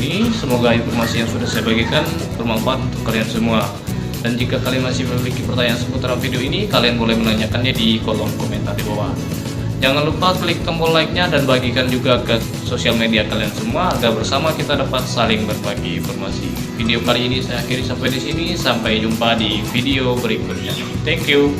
ini. Semoga informasi yang sudah saya bagikan bermanfaat untuk kalian semua. Dan jika kalian masih memiliki pertanyaan seputar video ini, kalian boleh menanyakannya di kolom komentar di bawah. Jangan lupa klik tombol like-nya dan bagikan juga ke sosial media kalian semua agar bersama kita dapat saling berbagi informasi. Video kali ini saya akhiri sampai di sini. Sampai jumpa di video berikutnya. Thank you.